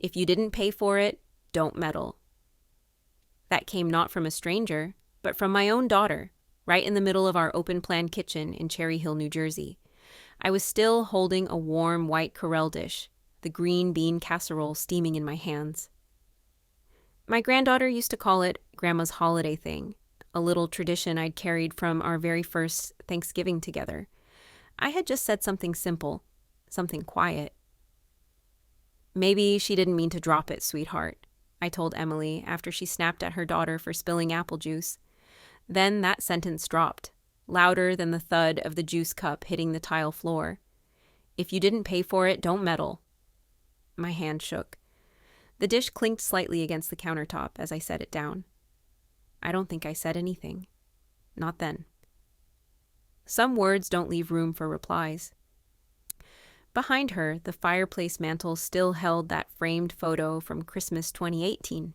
If you didn't pay for it, don't meddle. That came not from a stranger, but from my own daughter, right in the middle of our open-plan kitchen in Cherry Hill, New Jersey. I was still holding a warm white Corelle dish, the green bean casserole steaming in my hands. My granddaughter used to call it Grandma's holiday thing, a little tradition I'd carried from our very first Thanksgiving together. I had just said something simple, something quiet. Maybe she didn't mean to drop it, sweetheart, I told Emily after she snapped at her daughter for spilling apple juice. Then that sentence dropped, louder than the thud of the juice cup hitting the tile floor. If you didn't pay for it, don't meddle. My hand shook. The dish clinked slightly against the countertop as I set it down. I don't think I said anything. Not then. Some words don't leave room for replies. Behind her, the fireplace mantel still held that framed photo from Christmas 2018.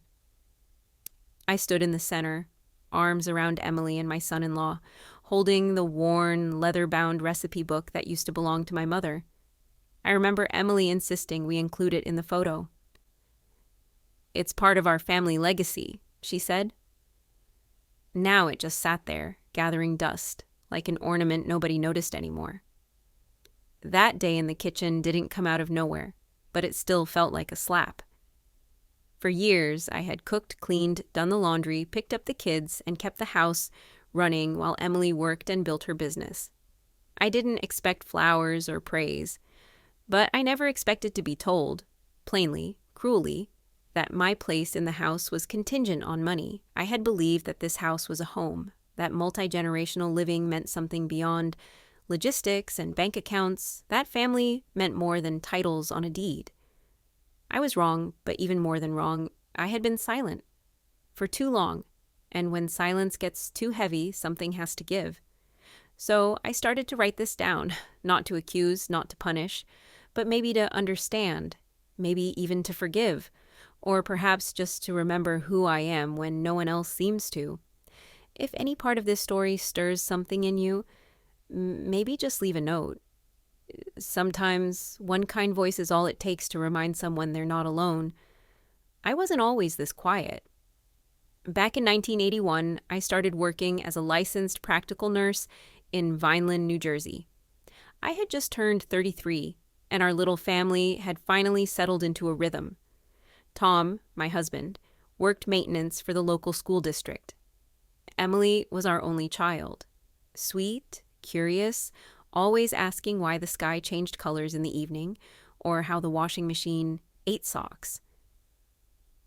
I stood in the center, arms around Emily and my son-in-law, holding the worn, leather-bound recipe book that used to belong to my mother. I remember Emily insisting we include it in the photo. It's part of our family legacy, she said. Now it just sat there, gathering dust, like an ornament nobody noticed anymore. That day in the kitchen didn't come out of nowhere, but it still felt like a slap. For years, I had cooked, cleaned, done the laundry, picked up the kids, and kept the house running while Emily worked and built her business. I didn't expect flowers or praise, but I never expected to be told, plainly, cruelly, that my place in the house was contingent on money. I had believed that this house was a home, that multi-generational living meant something beyond logistics and bank accounts. That family meant more than titles on a deed. I was wrong, but even more than wrong, I had been silent for too long, and when silence gets too heavy, something has to give. So I started to write this down, not to accuse, not to punish, but maybe to understand, maybe even to forgive, or perhaps just to remember who I am when no one else seems to. If any part of this story stirs something in you, maybe just leave a note. Sometimes one kind voice is all it takes to remind someone they're not alone. I wasn't always this quiet. Back in 1981, I started working as a licensed practical nurse in Vineland, New Jersey. I had just turned 33, and our little family had finally settled into a rhythm. Tom, my husband, worked maintenance for the local school district. Emily was our only child. Sweet, curious, always asking why the sky changed colors in the evening, or how the washing machine ate socks.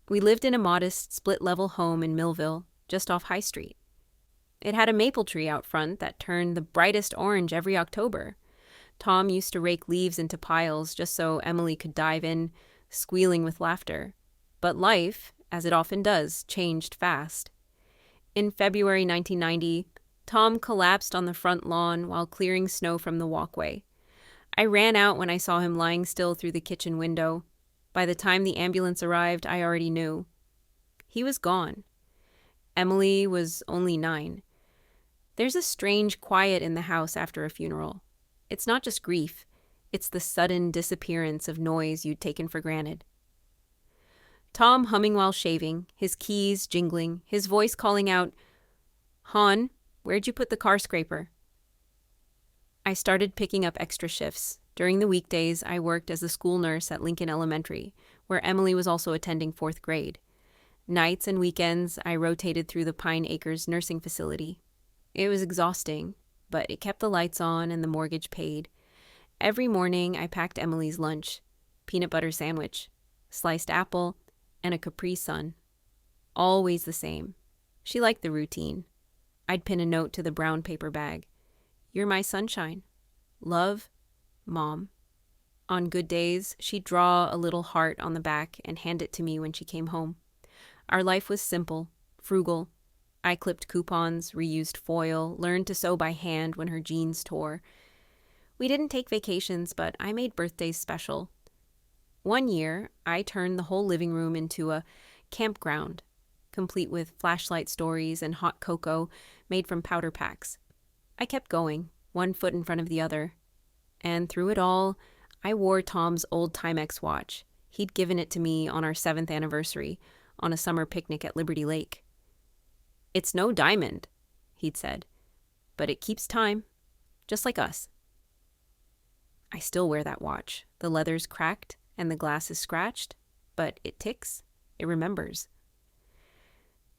We lived in a modest split-level home in Millville, just off High Street. It had a maple tree out front that turned the brightest orange every October. Tom used to rake leaves into piles just so Emily could dive in, squealing with laughter. But life, as it often does, changed fast. In February 1990, Tom collapsed on the front lawn while clearing snow from the walkway. I ran out when I saw him lying still through the kitchen window. By the time the ambulance arrived, I already knew. He was gone. Emily was only 9. There's a strange quiet in the house after a funeral. It's not just grief. It's the sudden disappearance of noise you'd taken for granted. Tom humming while shaving, his keys jingling, his voice calling out, "Hon, where'd you put the car scraper?" I started picking up extra shifts. During the weekdays, I worked as a school nurse at Lincoln Elementary, where Emily was also attending 4th grade. Nights and weekends, I rotated through the Pine Acres nursing facility. It was exhausting, but it kept the lights on and the mortgage paid. Every morning, I packed Emily's lunch, peanut butter sandwich, sliced apple, and a Capri Sun. Always the same. She liked the routine. I'd pin a note to the brown paper bag. "You're my sunshine. Love, Mom." On good days, she'd draw a little heart on the back and hand it to me when she came home. Our life was simple, frugal. I clipped coupons, reused foil, learned to sew by hand when her jeans tore. We didn't take vacations, but I made birthdays special. One year, I turned the whole living room into a campground, complete with flashlight stories and hot cocoa made from powder packs. I kept going, one foot in front of the other. And through it all, I wore Tom's old Timex watch. He'd given it to me on our 7th anniversary on a summer picnic at Liberty Lake. "It's no diamond," he'd said, "but it keeps time, just like us." I still wear that watch. The leather's cracked and the glass is scratched, but it ticks, it remembers.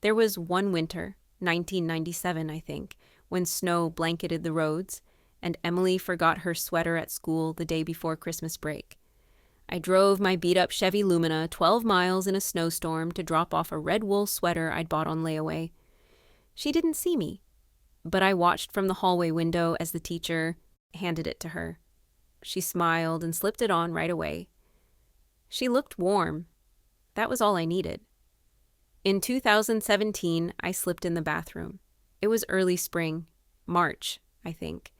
There was one winter, 1997, I think, when snow blanketed the roads, and Emily forgot her sweater at school the day before Christmas break. I drove my beat-up Chevy Lumina 12 miles in a snowstorm to drop off a red wool sweater I'd bought on layaway. She didn't see me, but I watched from the hallway window as the teacher handed it to her. She smiled and slipped it on right away. She looked warm. That was all I needed. In 2017, I slipped in the bathroom. It was early spring, March, I think.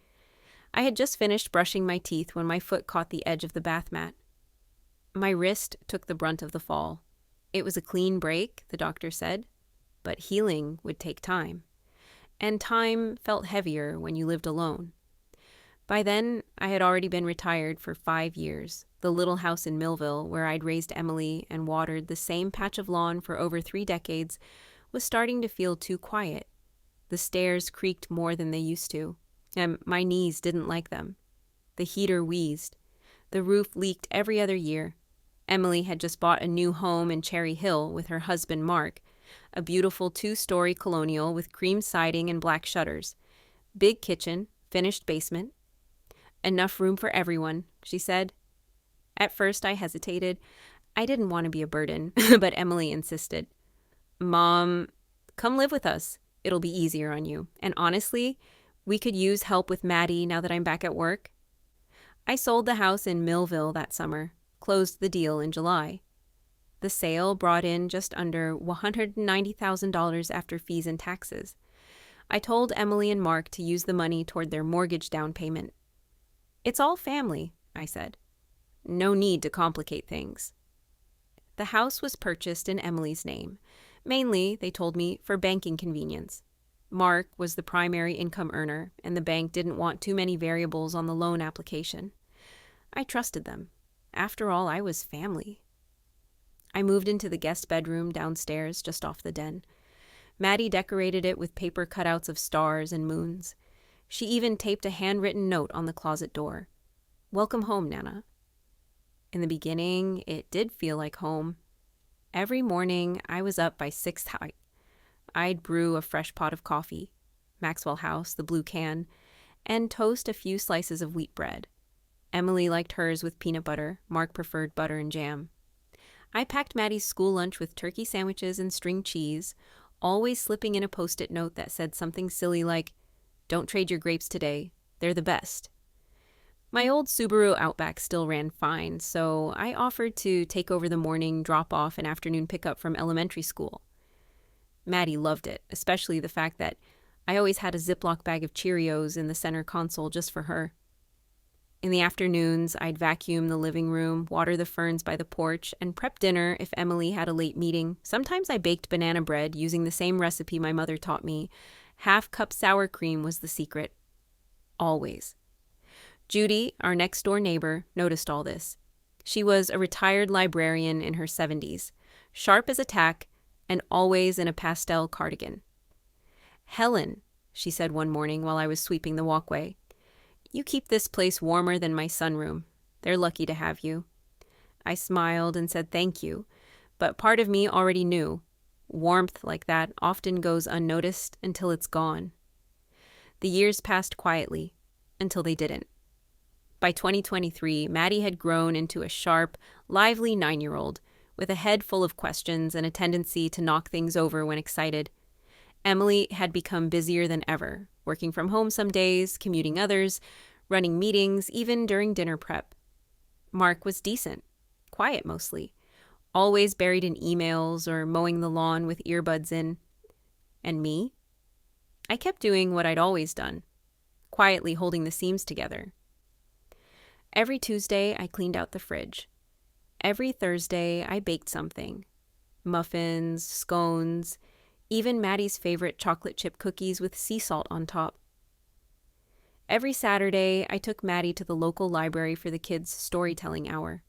I had just finished brushing my teeth when my foot caught the edge of the bath mat. My wrist took the brunt of the fall. It was a clean break, the doctor said, but healing would take time. And time felt heavier when you lived alone. By then, I had already been retired for 5 years. The little house in Millville, where I'd raised Emily and watered the same patch of lawn for over 3 decades, was starting to feel too quiet. The stairs creaked more than they used to, and my knees didn't like them. The heater wheezed. The roof leaked every other year. Emily had just bought a new home in Cherry Hill with her husband Mark, a beautiful 2-story colonial with cream siding and black shutters. Big kitchen, finished basement. "Enough room for everyone," she said. At first I hesitated. I didn't want to be a burden, but Emily insisted. "Mom, come live with us. It'll be easier on you. And honestly, we could use help with Maddie now that I'm back at work." I sold the house in Millville that summer, closed the deal in July. The sale brought in just under $190,000 after fees and taxes. I told Emily and Mark to use the money toward their mortgage down payment. "It's all family," I said. "No need to complicate things." The house was purchased in Emily's name. Mainly, they told me, for banking convenience. Mark was the primary income earner, and the bank didn't want too many variables on the loan application. I trusted them. After all, I was family. I moved into the guest bedroom downstairs, just off the den. Maddie decorated it with paper cutouts of stars and moons. She even taped a handwritten note on the closet door. "Welcome home, Nana." In the beginning, it did feel like home. Every morning, I was up by 6:00. I'd brew a fresh pot of coffee, Maxwell House, the blue can, and toast a few slices of wheat bread. Emily liked hers with peanut butter. Mark preferred butter and jam. I packed Maddie's school lunch with turkey sandwiches and string cheese, always slipping in a Post-it note that said something silly like, "Don't trade your grapes today. They're the best." My old Subaru Outback still ran fine, so I offered to take over the morning drop-off and afternoon pickup from elementary school. Maddie loved it, especially the fact that I always had a Ziploc bag of Cheerios in the center console just for her. In the afternoons, I'd vacuum the living room, water the ferns by the porch, and prep dinner if Emily had a late meeting. Sometimes I baked banana bread using the same recipe my mother taught me. Half-cup sour cream was the secret. Always. Judy, our next-door neighbor, noticed all this. She was a retired librarian in her 70s, sharp as a tack, and always in a pastel cardigan. "Helen," she said one morning while I was sweeping the walkway, "you keep this place warmer than my sunroom. They're lucky to have you." I smiled and said thank you, but part of me already knew. Warmth like that often goes unnoticed until it's gone. The years passed quietly, until they didn't. By 2023, Maddie had grown into a sharp, lively 9-year-old, with a head full of questions and a tendency to knock things over when excited. Emily had become busier than ever, working from home some days, commuting others, running meetings, even during dinner prep. Mark was decent, quiet mostly, always buried in emails or mowing the lawn with earbuds in. And me? I kept doing what I'd always done, quietly holding the seams together. Every Tuesday, I cleaned out the fridge. Every Thursday, I baked something. Muffins, scones, even Maddie's favorite chocolate chip cookies with sea salt on top. Every Saturday, I took Maddie to the local library for the kids' storytelling hour.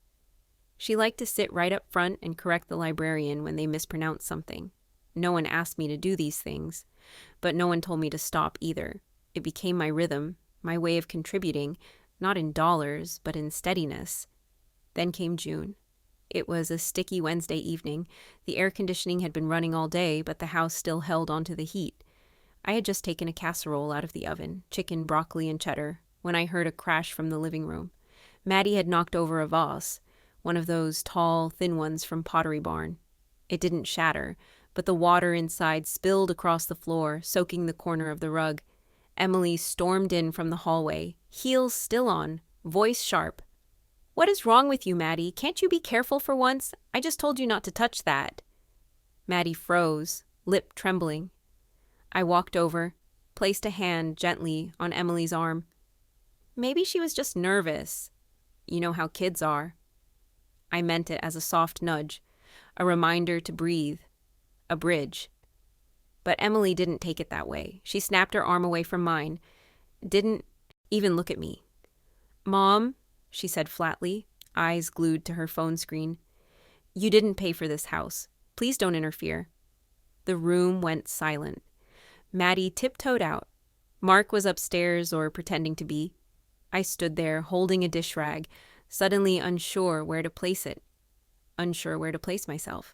She liked to sit right up front and correct the librarian when they mispronounced something. No one asked me to do these things, but no one told me to stop either. It became my rhythm, my way of contributing, not in dollars, but in steadiness. Then came June. It was a sticky Wednesday evening. The air conditioning had been running all day, but the house still held onto the heat. I had just taken a casserole out of the oven, chicken, broccoli, and cheddar, when I heard a crash from the living room. Maddie had knocked over a vase, one of those tall, thin ones from Pottery Barn. It didn't shatter, but the water inside spilled across the floor, soaking the corner of the rug. Emily stormed in from the hallway, heels still on, voice sharp. "What is wrong with you, Maddie? Can't you be careful for once? I just told you not to touch that." Maddie froze, lip trembling. I walked over, placed a hand gently on Emily's arm. Maybe she was just nervous. You know how kids are. I meant it as a soft nudge, a reminder to breathe, a bridge. But Emily didn't take it that way. She snapped her arm away from mine, didn't even look at me. "Mom," she said flatly, eyes glued to her phone screen, "you didn't pay for this house. Please don't interfere." The room went silent. Maddie tiptoed out. Mark was upstairs or pretending to be. I stood there holding a dish rag, suddenly unsure where to place it, unsure where to place myself.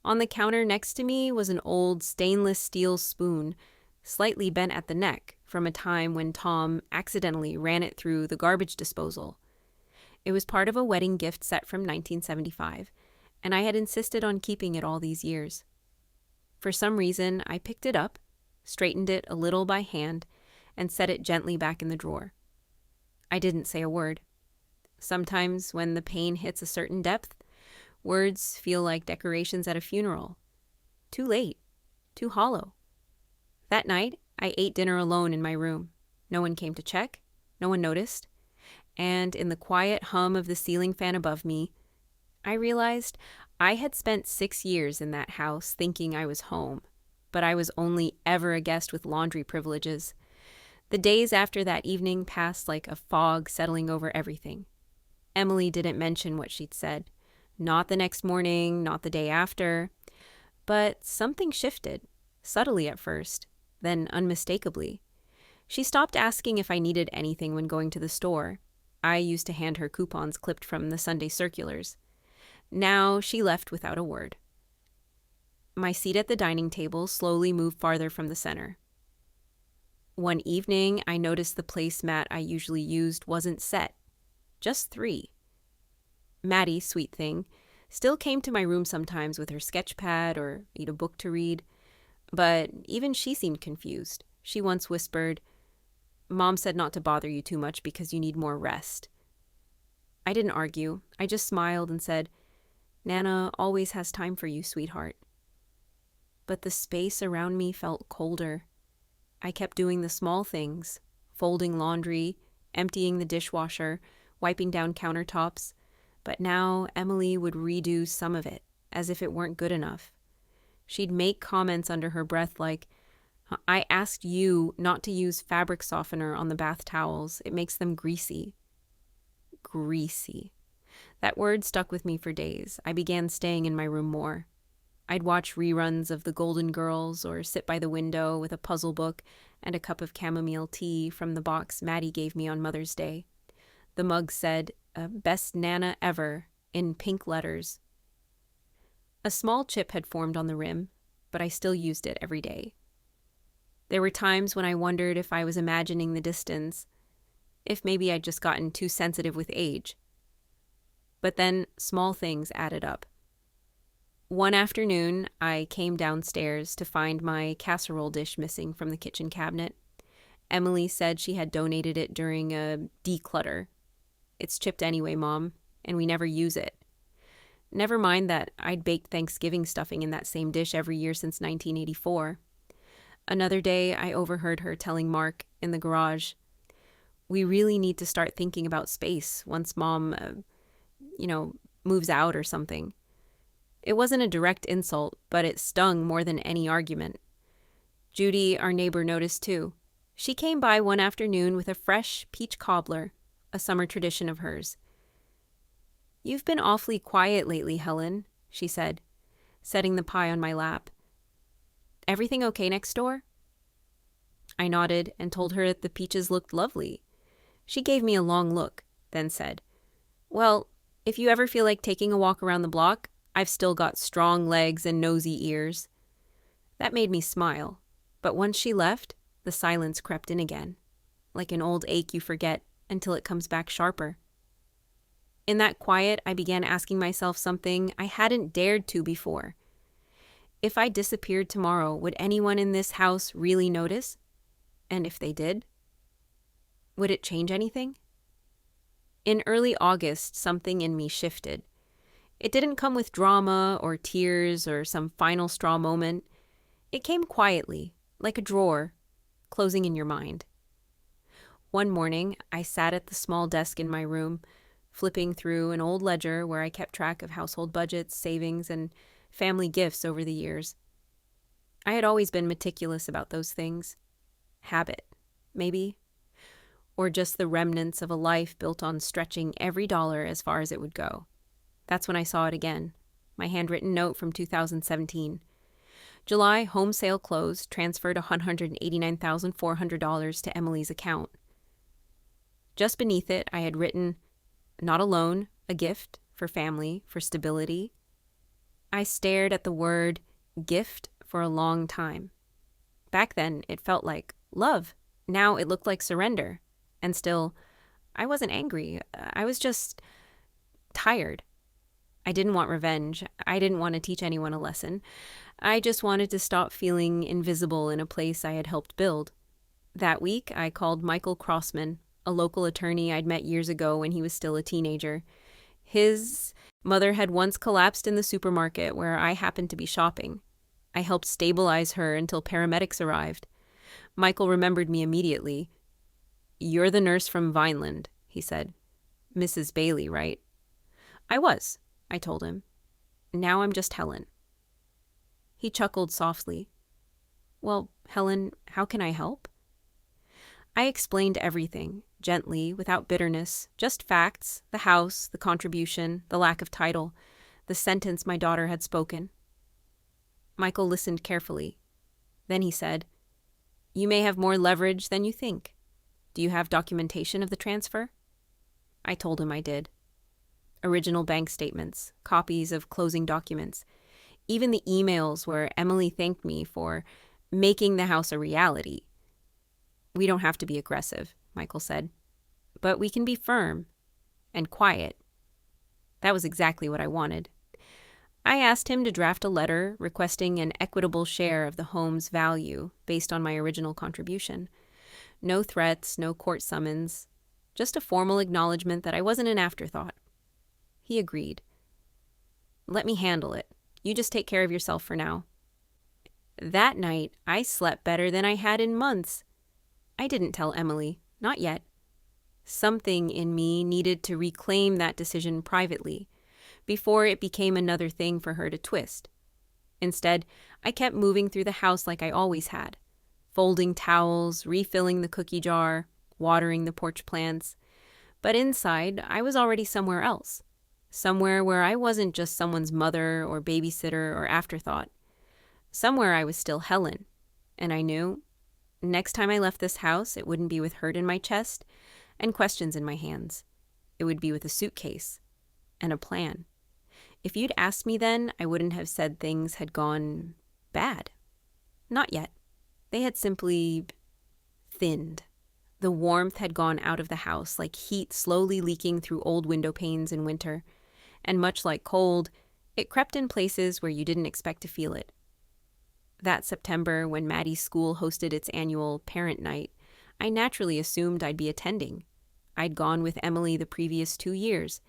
On the counter next to me was an old stainless steel spoon, slightly bent at the neck from a time when Tom accidentally ran it through the garbage disposal. It was part of a wedding gift set from 1975, and I had insisted on keeping it all these years. For some reason, I picked it up, straightened it a little by hand, and set it gently back in the drawer. I didn't say a word. Sometimes, when the pain hits a certain depth, words feel like decorations at a funeral. Too late. Too hollow. That night, I ate dinner alone in my room. No one came to check. No one noticed. And in the quiet hum of the ceiling fan above me, I realized I had spent 6 years in that house thinking I was home, but I was only ever a guest with laundry privileges. The days after that evening passed like a fog settling over everything. Emily didn't mention what she'd said. Not the next morning, not the day after. But something shifted, subtly at first, then unmistakably. She stopped asking if I needed anything when going to the store. I used to hand her coupons clipped from the Sunday circulars. Now she left without a word. My seat at the dining table slowly moved farther from the center. One evening, I noticed the placemat I usually used wasn't set. Just 3. Maddie, sweet thing, still came to my room sometimes with her sketch pad or need a book to read. But even she seemed confused. She once whispered, "Mom said not to bother you too much because you need more rest." I didn't argue. I just smiled and said, "Nana always has time for you, sweetheart." But the space around me felt colder. I kept doing the small things, folding laundry, emptying the dishwasher, wiping down countertops, but now Emily would redo some of it, as if it weren't good enough. She'd make comments under her breath like, "I asked you not to use fabric softener on the bath towels. It makes them greasy." Greasy. That word stuck with me for days. I began staying in my room more. I'd watch reruns of The Golden Girls or sit by the window with a puzzle book and a cup of chamomile tea from the box Maddie gave me on Mother's Day. The mug said, "Best Nana ever," in pink letters. A small chip had formed on the rim, but I still used it every day. There were times when I wondered if I was imagining the distance, if maybe I'd just gotten too sensitive with age. But then small things added up. One afternoon, I came downstairs to find my casserole dish missing from the kitchen cabinet. Emily said she had donated it during a declutter. "It's chipped anyway, Mom, and we never use it." Never mind that I'd baked Thanksgiving stuffing in that same dish every year since 1984. Another day, I overheard her telling Mark in the garage, "We really need to start thinking about space once Mom, moves out or something." It wasn't a direct insult, but it stung more than any argument. Judy, our neighbor, noticed too. She came by one afternoon with a fresh peach cobbler, a summer tradition of hers. "You've been awfully quiet lately, Helen," she said, setting the pie on my lap. "Everything okay next door?" I nodded and told her that the peaches looked lovely. She gave me a long look, then said, "Well, if you ever feel like taking a walk around the block, I've still got strong legs and nosy ears." That made me smile, but once she left, the silence crept in again, like an old ache you forget until it comes back sharper. In that quiet, I began asking myself something I hadn't dared to before. If I disappeared tomorrow, would anyone in this house really notice? And if they did, would it change anything? In early August, something in me shifted. It didn't come with drama or tears or some final straw moment. It came quietly, like a drawer, closing in your mind. One morning, I sat at the small desk in my room, flipping through an old ledger where I kept track of household budgets, savings, and family gifts over the years. I had always been meticulous about those things. Habit, maybe, or just the remnants of a life built on stretching every dollar as far as it would go. That's when I saw it again, my handwritten note from 2017. July home sale closed, transferred $189,400 to Emily's account. Just beneath it, I had written, "Not a loan, a gift, for family, for stability." I stared at the word gift for a long time. Back then, it felt like love. Now it looked like surrender. And still, I wasn't angry. I was just tired. I didn't want revenge. I didn't want to teach anyone a lesson. I just wanted to stop feeling invisible in a place I had helped build. That week, I called Michael Crossman, a local attorney I'd met years ago when he was still a teenager. His mother had once collapsed in the supermarket where I happened to be shopping. I helped stabilize her until paramedics arrived. Michael remembered me immediately. "You're the nurse from Vineland," he said. "Mrs. Bailey, right?" "I was," I told him. "Now I'm just Helen." He chuckled softly. "Well, Helen, how can I help?" I explained everything, gently, without bitterness, just facts, the house, the contribution, the lack of title, the sentence my daughter had spoken. Michael listened carefully. Then he said, "You may have more leverage than you think. Do you have documentation of the transfer?" I told him I did. Original bank statements, copies of closing documents, even the emails where Emily thanked me for making the house a reality. "We don't have to be aggressive," Michael said, "but we can be firm and quiet." That was exactly what I wanted. I asked him to draft a letter requesting an equitable share of the home's value based on my original contribution. No threats, no court summons, just a formal acknowledgement that I wasn't an afterthought. He agreed. "Let me handle it. You just take care of yourself for now." That night, I slept better than I had in months. I didn't tell Emily, not yet. Something in me needed to reclaim that decision privately, before it became another thing for her to twist. Instead, I kept moving through the house like I always had, folding towels, refilling the cookie jar, watering the porch plants. But inside, I was already somewhere else, somewhere where I wasn't just someone's mother or babysitter or afterthought. Somewhere I was still Helen, and I knew next time I left this house, it wouldn't be with hurt in my chest and questions in my hands. It would be with a suitcase and a plan. If you'd asked me then, I wouldn't have said things had gone bad. Not yet. They had simply thinned. The warmth had gone out of the house, like heat slowly leaking through old window panes in winter. And much like cold, it crept in places where you didn't expect to feel it. That September, when Maddie's school hosted its annual parent night, I naturally assumed I'd be attending. I'd gone with Emily the previous 2 years.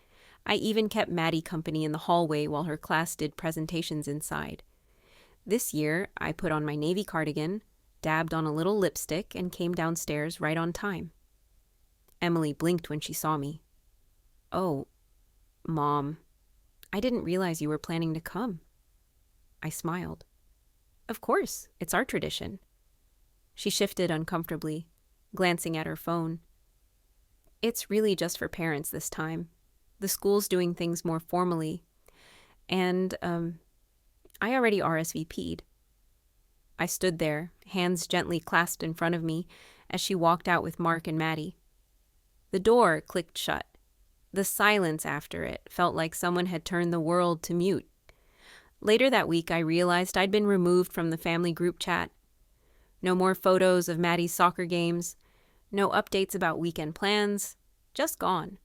I even kept Maddie company in the hallway while her class did presentations inside. This year, I put on my navy cardigan, dabbed on a little lipstick, and came downstairs right on time. Emily blinked when she saw me. "Oh, Mom, I didn't realize you were planning to come." I smiled. "Of course, it's our tradition." She shifted uncomfortably, glancing at her phone. "It's really just for parents this time. The school's doing things more formally. And I already RSVP'd. I stood there, hands gently clasped in front of me, as she walked out with Mark and Maddie. The door clicked shut. The silence after it felt like someone had turned the world to mute. Later that week, I realized I'd been removed from the family group chat. No more photos of Maddie's soccer games, no updates about weekend plans, just gone.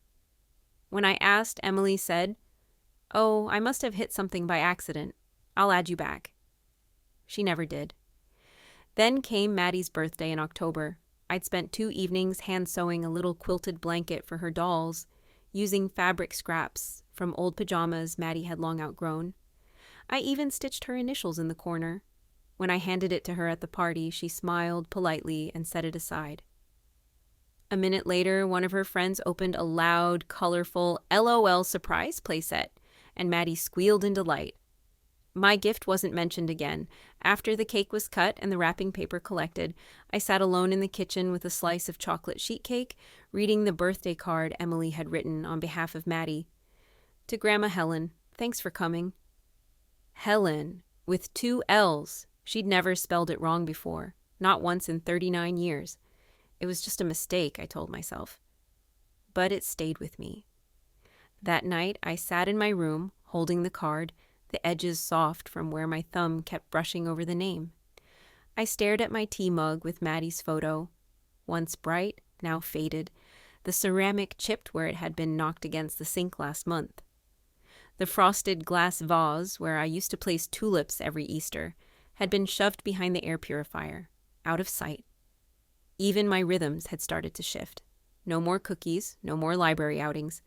When I asked, Emily said, "Oh, I must have hit something by accident. I'll add you back." She never did. Then came Maddie's birthday in October. I'd spent 2 evenings hand-sewing a little quilted blanket for her dolls, using fabric scraps from old pajamas Maddie had long outgrown. I even stitched her initials in the corner. When I handed it to her at the party, she smiled politely and set it aside. A minute later, one of her friends opened a loud, colorful LOL surprise playset, and Maddie squealed in delight. My gift wasn't mentioned again. After the cake was cut and the wrapping paper collected, I sat alone in the kitchen with a slice of chocolate sheet cake, reading the birthday card Emily had written on behalf of Maddie. To Grandma Helen, thanks for coming. Helen, with 2 L's. She'd never spelled it wrong before, not once in 39 years. It was just a mistake, I told myself. But it stayed with me. That night, I sat in my room, holding the card, the edges soft from where my thumb kept brushing over the name. I stared at my tea mug with Maddie's photo, once bright, now faded, the ceramic chipped where it had been knocked against the sink last month. The frosted glass vase, where I used to place tulips every Easter, had been shoved behind the air purifier, out of sight. Even my rhythms had started to shift. No more cookies, no more library outings.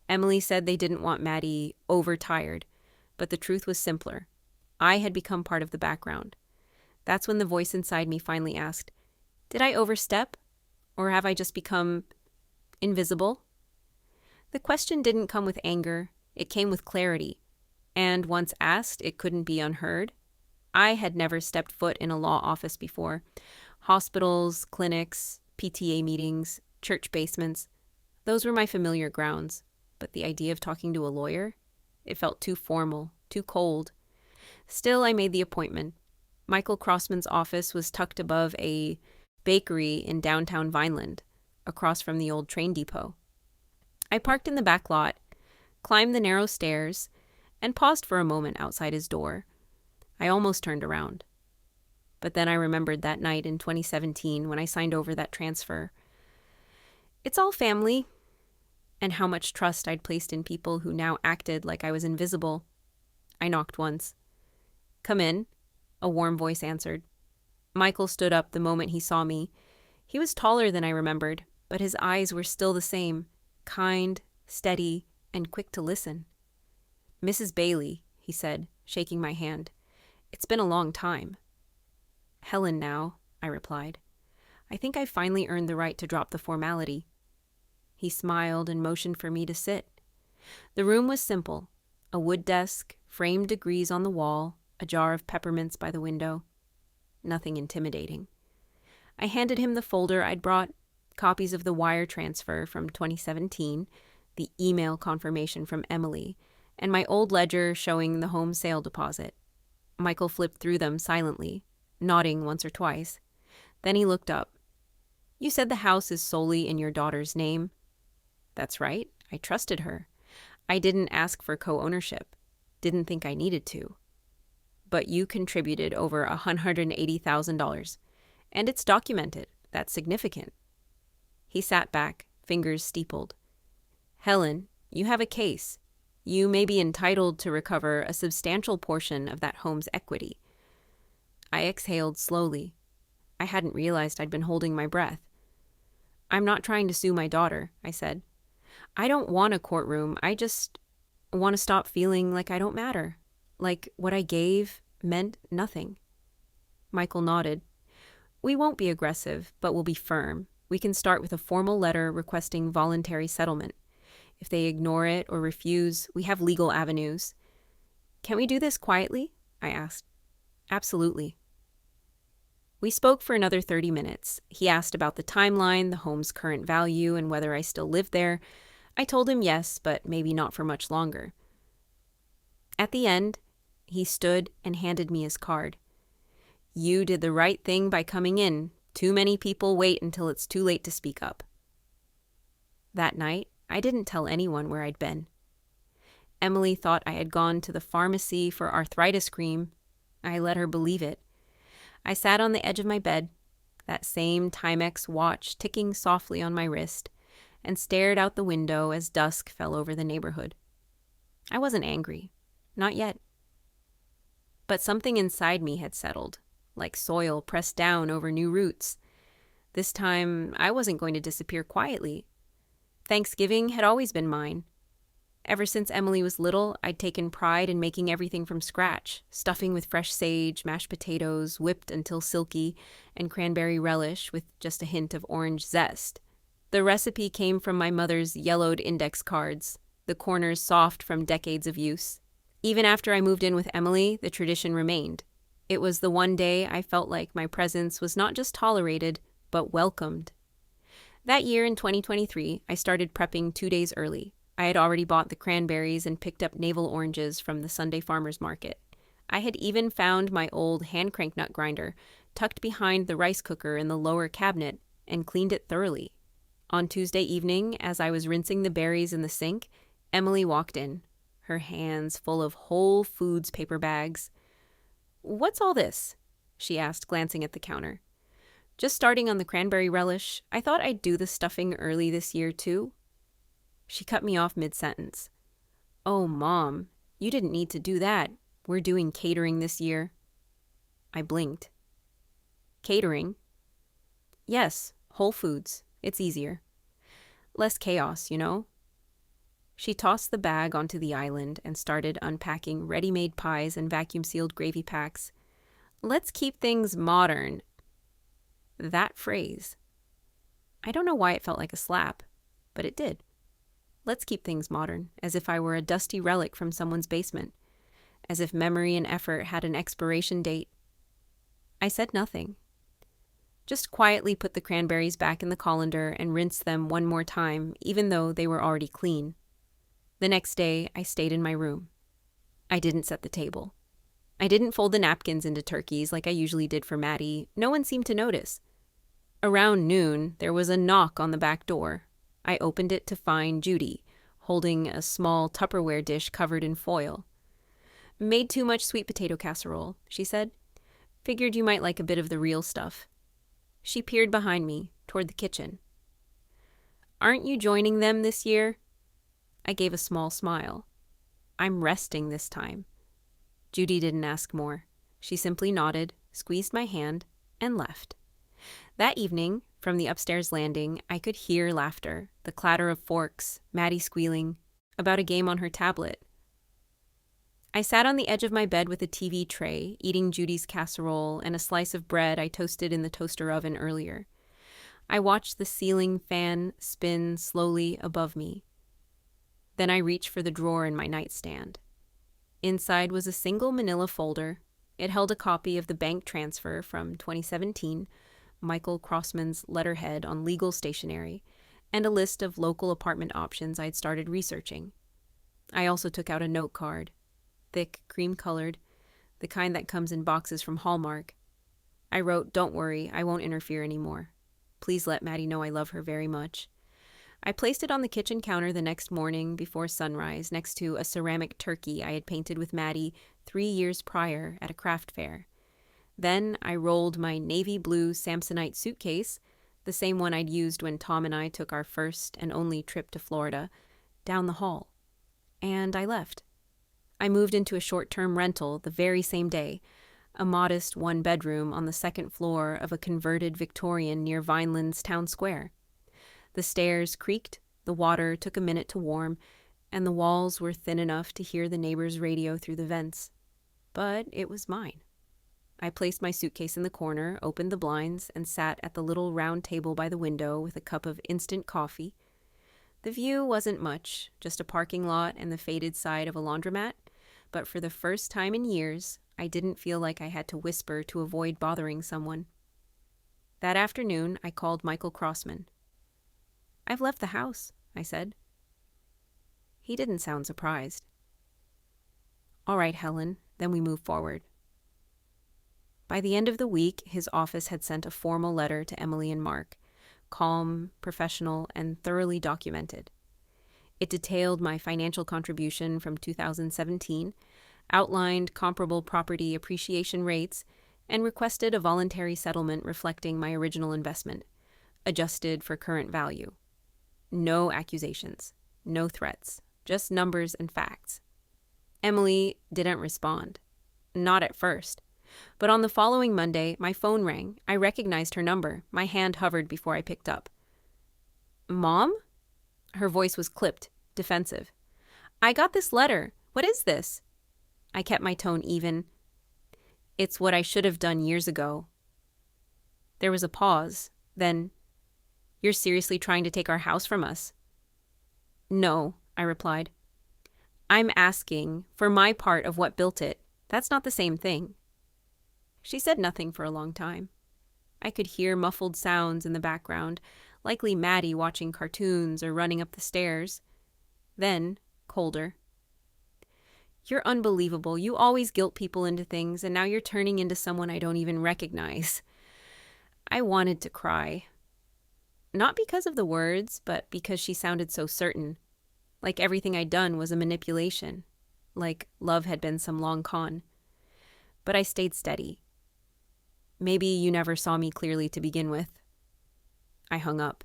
Emily said they didn't want Maddie overtired, but the truth was simpler. I had become part of the background. That's when the voice inside me finally asked, did I overstep? Or have I just become invisible? The question didn't come with anger. It came with clarity. And once asked, it couldn't be unheard. I had never stepped foot in a law office before. Hospitals, clinics, PTA meetings, church basements. Those were my familiar grounds. But the idea of talking to a lawyer? It felt too formal, too cold. Still, I made the appointment. Michael Crossman's office was tucked above a bakery in downtown Vineland, across from the old train depot. I parked in the back lot, climbed the narrow stairs, and paused for a moment outside his door. I almost turned around. But then I remembered that night in 2017 when I signed over that transfer. It's all family, and how much trust I'd placed in people who now acted like I was invisible. I knocked once. "Come in," a warm voice answered. Michael stood up the moment he saw me. He was taller than I remembered, but his eyes were still the same, kind, steady, and quick to listen. "Mrs. Bailey," he said, shaking my hand. "It's been a long time." "Helen now," I replied. "I think I finally earned the right to drop the formality." He smiled and motioned for me to sit. The room was simple. A wood desk, framed degrees on the wall, a jar of peppermints by the window. Nothing intimidating. I handed him the folder I'd brought, copies of the wire transfer from 2017, the email confirmation from Emily, and my old ledger showing the home sale deposit. Michael flipped through them silently, nodding once or twice. Then he looked up. "You said the house is solely in your daughter's name?" "That's right. I trusted her. I didn't ask for co-ownership. Didn't think I needed to. But you contributed over $180,000. And it's documented. That's significant." He sat back, fingers steepled. "Helen, you have a case. You may be entitled to recover a substantial portion of that home's equity." I exhaled slowly. I hadn't realized I'd been holding my breath. "I'm not trying to sue my daughter," I said. "I don't want a courtroom. I just want to stop feeling like I don't matter. Like what I gave meant nothing." Michael nodded. "We won't be aggressive, but we'll be firm. We can start with a formal letter requesting voluntary settlement. If they ignore it or refuse, we have legal avenues." "Can we do this quietly?" I asked. "Absolutely." We spoke for another 30 minutes. He asked about the timeline, the home's current value, and whether I still lived there. I told him yes, but maybe not for much longer. At the end, he stood and handed me his card. You did the right thing by coming in. Too many people wait until it's too late to speak up. That night, I didn't tell anyone where I'd been. Emily thought I had gone to the pharmacy for arthritis cream. I let her believe it. I sat on the edge of my bed, that same Timex watch ticking softly on my wrist, and stared out the window as dusk fell over the neighborhood. I wasn't angry. Not yet. But something inside me had settled, like soil pressed down over new roots. This time, I wasn't going to disappear quietly. Thanksgiving had always been mine. Ever since Emily was little, I'd taken pride in making everything from scratch, stuffing with fresh sage, mashed potatoes, whipped until silky, and cranberry relish with just a hint of orange zest. The recipe came from my mother's yellowed index cards, the corners soft from decades of use. Even after I moved in with Emily, the tradition remained. It was the one day I felt like my presence was not just tolerated, but welcomed. That year in 2023, I started prepping 2 days early. I had already bought the cranberries and picked up navel oranges from the Sunday farmer's market. I had even found my old hand-crank nut grinder tucked behind the rice cooker in the lower cabinet and cleaned it thoroughly. On Tuesday evening, as I was rinsing the berries in the sink, Emily walked in, her hands full of Whole Foods paper bags. "What's all this?" she asked, glancing at the counter. "Just starting on the cranberry relish. I thought I'd do the stuffing early this year, too." She cut me off mid-sentence. "Oh, Mom, you didn't need to do that. We're doing catering this year." I blinked. "Catering?" "Yes, Whole Foods. It's easier. Less chaos, you know?" She tossed the bag onto the island and started unpacking ready-made pies and vacuum-sealed gravy packs. "Let's keep things modern." That phrase. I don't know why it felt like a slap, but it did. Let's keep things modern, as if I were a dusty relic from someone's basement, as if memory and effort had an expiration date. I said nothing. Just quietly put the cranberries back in the colander and rinsed them one more time, even though they were already clean. The next day, I stayed in my room. I didn't set the table. I didn't fold the napkins into turkeys like I usually did for Maddie. No one seemed to notice. Around noon, there was a knock on the back door. I opened it to find Judy, holding a small Tupperware dish covered in foil. "Made too much sweet potato casserole," she said. "Figured you might like a bit of the real stuff." She peered behind me, toward the kitchen. "Aren't you joining them this year?" I gave a small smile. "I'm resting this time." Judy didn't ask more. She simply nodded, squeezed my hand, and left. That evening, from the upstairs landing, I could hear laughter, the clatter of forks, Maddie squealing, about a game on her tablet. I sat on the edge of my bed with a TV tray, eating Judy's casserole and a slice of bread I toasted in the toaster oven earlier. I watched the ceiling fan spin slowly above me. Then I reached for the drawer in my nightstand. Inside was a single manila folder. It held a copy of the bank transfer from 2017, Michael Crossman's letterhead on legal stationery, and a list of local apartment options I'd started researching. I also took out a note card, thick, cream-colored, the kind that comes in boxes from Hallmark. I wrote, "Don't worry, I won't interfere anymore. Please let Maddie know I love her very much." I placed it on the kitchen counter the next morning before sunrise next to a ceramic turkey I had painted with Maddie 3 years prior at a craft fair. Then I rolled my navy blue Samsonite suitcase, the same one I'd used when Tom and I took our first and only trip to Florida, down the hall. And I left. I moved into a short-term rental the very same day, a modest one-bedroom on the second floor of a converted Victorian near Vineland's town square. The stairs creaked, the water took a minute to warm, and the walls were thin enough to hear the neighbor's radio through the vents. But it was mine. I placed my suitcase in the corner, opened the blinds, and sat at the little round table by the window with a cup of instant coffee. The view wasn't much, just a parking lot and the faded side of a laundromat, but for the first time in years, I didn't feel like I had to whisper to avoid bothering someone. That afternoon, I called Michael Crossman. "I've left the house," I said. He didn't sound surprised. All right, Helen, then we move forward. By the end of the week, his office had sent a formal letter to Emily and Mark, calm, professional, and thoroughly documented. It detailed my financial contribution from 2017, outlined comparable property appreciation rates, and requested a voluntary settlement reflecting my original investment, adjusted for current value. No accusations, no threats, just numbers and facts. Emily didn't respond. Not at first. But on the following Monday, my phone rang. I recognized her number. My hand hovered before I picked up. Mom? Her voice was clipped, defensive. I got this letter. What is this? I kept my tone even. It's what I should have done years ago. There was a pause. Then, you're seriously trying to take our house from us? No, I replied. I'm asking for my part of what built it. That's not the same thing. She said nothing for a long time. I could hear muffled sounds in the background, likely Maddie watching cartoons or running up the stairs. Then, colder. You're unbelievable. You always guilt people into things, and now you're turning into someone I don't even recognize. I wanted to cry. Not because of the words, but because she sounded so certain. Like everything I'd done was a manipulation. Like love had been some long con. But I stayed steady. Maybe you never saw me clearly to begin with. I hung up.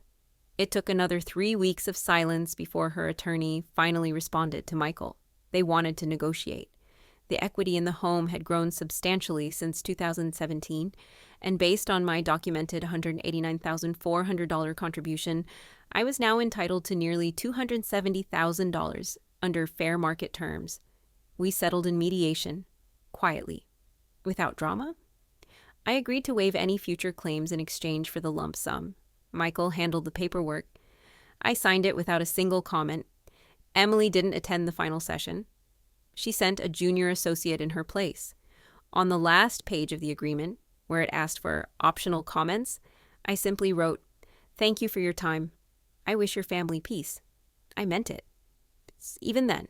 It took another 3 weeks of silence before her attorney finally responded to Michael. They wanted to negotiate. The equity in the home had grown substantially since 2017, and based on my documented $189,400 contribution, I was now entitled to nearly $270,000 under fair market terms. We settled in mediation, quietly. Without drama? I agreed to waive any future claims in exchange for the lump sum. Michael handled the paperwork. I signed it without a single comment. Emily didn't attend the final session. She sent a junior associate in her place. On the last page of the agreement, where it asked for optional comments, I simply wrote, "Thank you for your time. I wish your family peace." I meant it. Even then.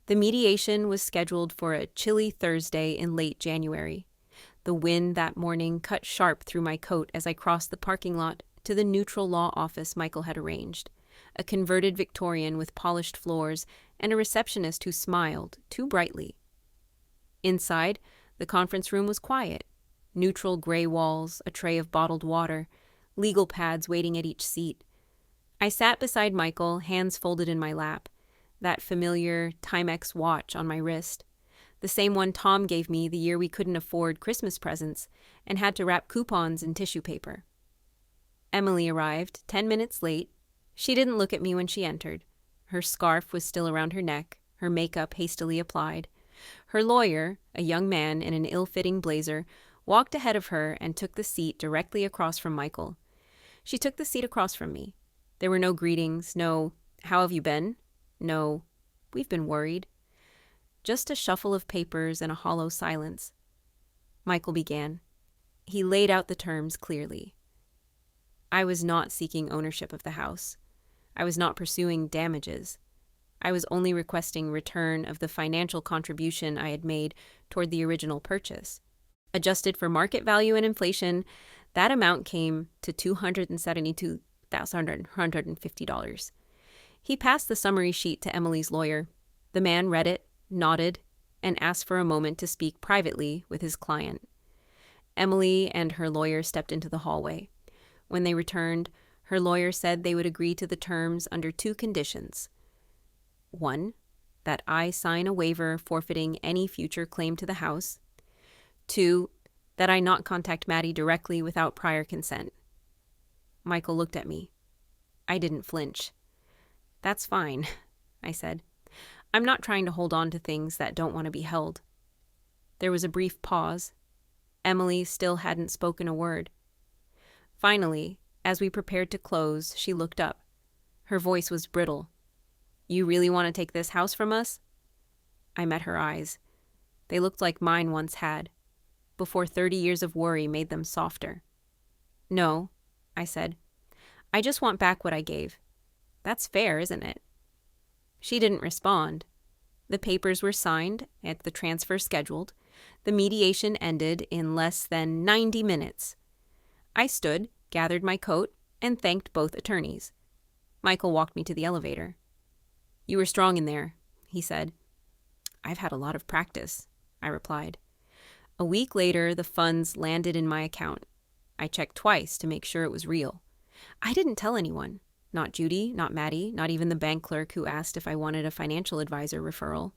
The mediation was scheduled for a chilly Thursday in late January. The wind that morning cut sharp through my coat as I crossed the parking lot to the neutral law office Michael had arranged, a converted Victorian with polished floors and a receptionist who smiled too brightly. Inside, the conference room was quiet. Neutral gray walls, a tray of bottled water, legal pads waiting at each seat. I sat beside Michael, hands folded in my lap, that familiar Timex watch on my wrist, the same one Tom gave me the year we couldn't afford Christmas presents and had to wrap coupons in tissue paper. Emily arrived 10 minutes late. She didn't look at me when she entered. Her scarf was still around her neck, her makeup hastily applied. Her lawyer, a young man in an ill-fitting blazer, walked ahead of her and took the seat directly across from Michael. She took the seat across from me. There were no greetings, no, "How have you been?" No, "We've been worried." Just a shuffle of papers and a hollow silence. Michael began. He laid out the terms clearly. I was not seeking ownership of the house. I was not pursuing damages. I was only requesting return of the financial contribution I had made toward the original purchase. Adjusted for market value and inflation, that amount came to $272,150. He passed the summary sheet to Emily's lawyer. The man read it, nodded, and asked for a moment to speak privately with his client. Emily and her lawyer stepped into the hallway. When they returned, her lawyer said they would agree to the terms under 2 conditions. 1, that I sign a waiver forfeiting any future claim to the house. 2, that I not contact Maddie directly without prior consent. Michael looked at me. I didn't flinch. "That's fine," I said. "I'm not trying to hold on to things that don't want to be held." There was a brief pause. Emily still hadn't spoken a word. Finally, as we prepared to close, she looked up. Her voice was brittle. "You really want to take this house from us?" I met her eyes. They looked like mine once had, before 30 years of worry made them softer. "No," I said. "I just want back what I gave. That's fair, isn't it?" She didn't respond. The papers were signed and the transfer scheduled. The mediation ended in less than 90 minutes. I stood, gathered my coat, and thanked both attorneys. Michael walked me to the elevator. "You were strong in there," he said. "I've had a lot of practice," I replied. A week later, the funds landed in my account. I checked twice to make sure it was real. I didn't tell anyone. Not Judy, not Maddie, not even the bank clerk who asked if I wanted a financial advisor referral.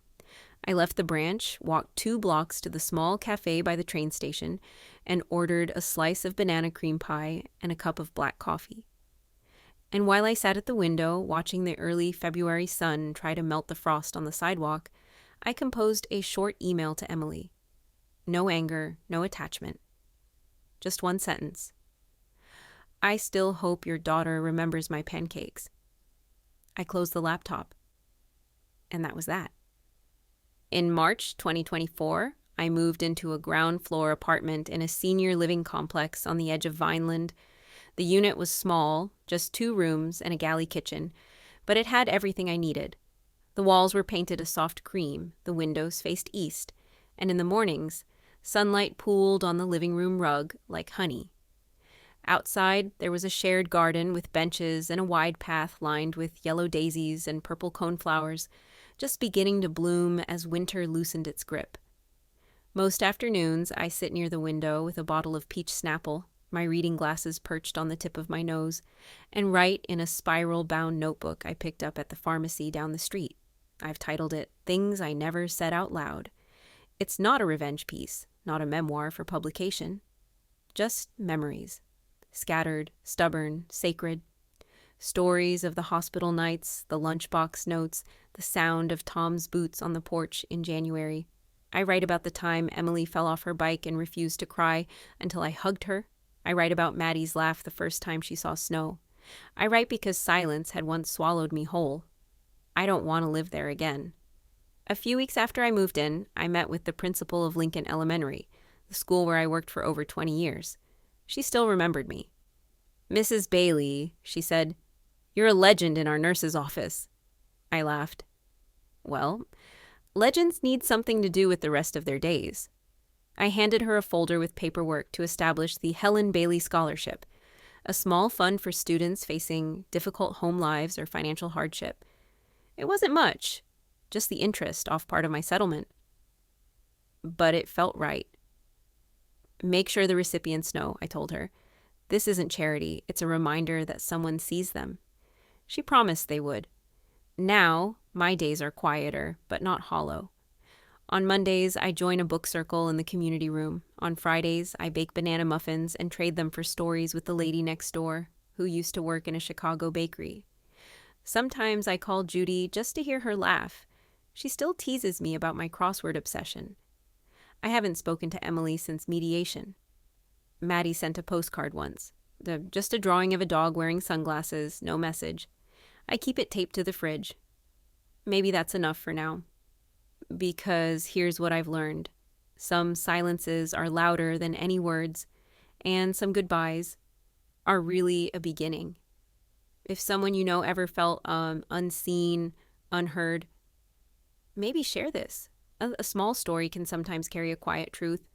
I left the branch, walked 2 blocks to the small cafe by the train station, and ordered a slice of banana cream pie and a cup of black coffee. And while I sat at the window, watching the early February sun try to melt the frost on the sidewalk, I composed a short email to Emily. No anger, no attachment. Just one sentence. "I still hope your daughter remembers my pancakes." I closed the laptop. And that was that. In March 2024, I moved into a ground floor apartment in a senior living complex on the edge of Vineland. The unit was small, just 2 rooms and a galley kitchen, but it had everything I needed. The walls were painted a soft cream, the windows faced east, and in the mornings, sunlight pooled on the living room rug like honey. Outside, there was a shared garden with benches and a wide path lined with yellow daisies and purple coneflowers, just beginning to bloom as winter loosened its grip. Most afternoons, I sit near the window with a bottle of peach Snapple, my reading glasses perched on the tip of my nose, and write in a spiral-bound notebook I picked up at the pharmacy down the street. I've titled it Things I Never Said Out Loud. It's not a revenge piece, not a memoir for publication. Just memories. Scattered, stubborn, sacred. Stories of the hospital nights, the lunchbox notes, the sound of Tom's boots on the porch in January. I write about the time Emily fell off her bike and refused to cry until I hugged her. I write about Maddie's laugh the first time she saw snow. I write because silence had once swallowed me whole. I don't want to live there again. A few weeks after I moved in, I met with the principal of Lincoln Elementary, the school where I worked for over 20 years. She still remembered me. "Mrs. Bailey," she said, "you're a legend in our nurse's office." I laughed. Well, legends need something to do with the rest of their days. I handed her a folder with paperwork to establish the Helen Bailey Scholarship, a small fund for students facing difficult home lives or financial hardship. It wasn't much, just the interest off part of my settlement. But it felt right. "Make sure the recipients know," I told her. "This isn't charity, it's a reminder that someone sees them." She promised they would. Now, my days are quieter, but not hollow. On Mondays, I join a book circle in the community room. On Fridays, I bake banana muffins and trade them for stories with the lady next door, who used to work in a Chicago bakery. Sometimes I call Judy just to hear her laugh. She still teases me about my crossword obsession. I haven't spoken to Emily since mediation. Maddie sent a postcard once. Just a drawing of a dog wearing sunglasses, no message. I keep it taped to the fridge. Maybe that's enough for now. Because here's what I've learned. Some silences are louder than any words, and some goodbyes are really a beginning. If someone you know ever felt unseen, unheard, maybe share this. A small story can sometimes carry a quiet truth.